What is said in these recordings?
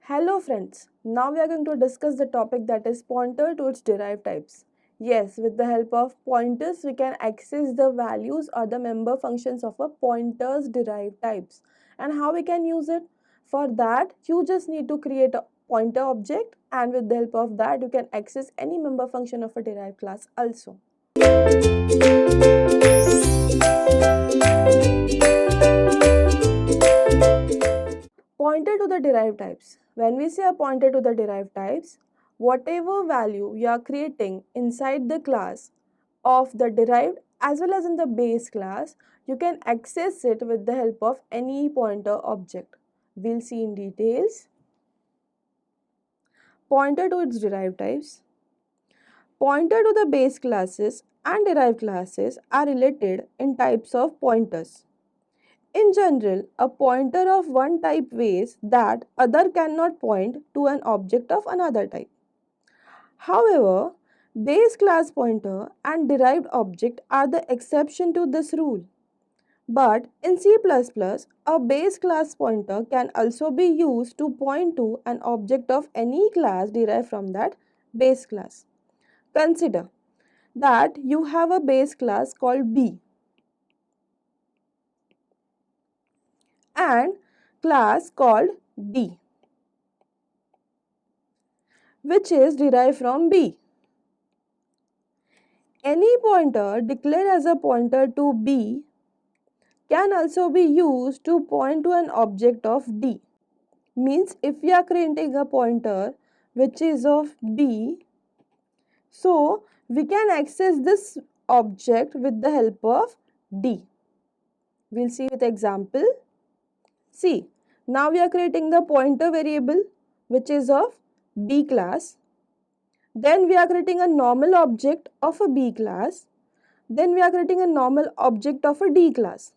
Hello friends, now we are going to discuss the topic that is pointer to its derived types. Yes, with the help of pointers we can access the values or the member functions of a pointer's derived types. And how we can use it? For that you just need to create a pointer object, and with the help of that you can access any member function of a derived class also. Pointer to the derived types. When we say a pointer to the derived types, whatever value you are creating inside the class of the derived as well as in the base class, you can access it with the help of any pointer object. We'll see in details. Pointer to its derived types. Pointer to the base classes and derived classes are related in types of pointers. In general, a pointer of one type ways that other cannot point to an object of another type. However, base class pointer and derived object are the exception to this rule. But in C++, a base class pointer can also be used to point to an object of any class derived from that base class. Consider that you have a base class called B and class called D, which is derived from B. Any pointer declared as a pointer to B can also be used to point to an object of D. Means if we are creating a pointer which is of B, so we can access this object with the help of D. We'll see with example. See, now we are creating the pointer variable which is of B class. Then we are creating a normal object of a B class. Then we are creating a normal object of a D class.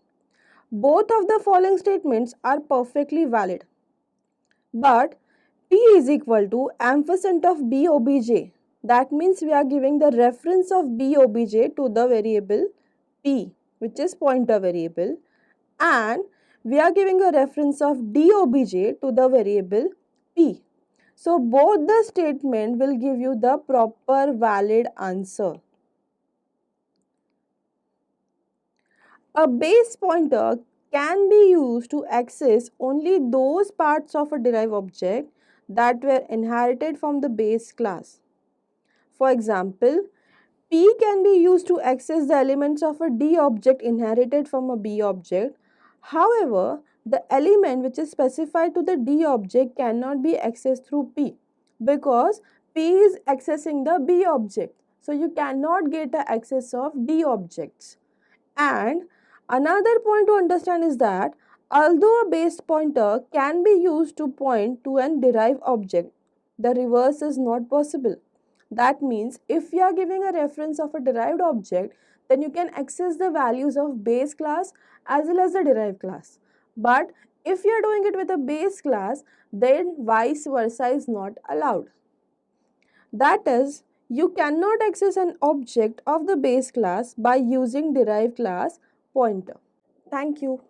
Both of the following statements are perfectly valid. But P is equal to ampersand of B obj. That means we are giving the reference of B obj to the variable P, which is pointer variable, and we are giving a reference of D obj to the variable P. So both the statement will give you the proper valid answer. A base pointer can be used to access only those parts of a derived object that were inherited from the base class. For example, P can be used to access the elements of a D object inherited from a B object. However, the element which is specified to the D object cannot be accessed through P because P is accessing the B object. So you cannot get the access of D objects. And another point to understand is that although a base pointer can be used to point to an derived object, the reverse is not possible. That means if you are giving a reference of a derived object, then you can access the values of base class as well as the derived class. But if you are doing it with a base class, then vice versa is not allowed. That is, you cannot access an object of the base class by using derived class pointer. Thank you.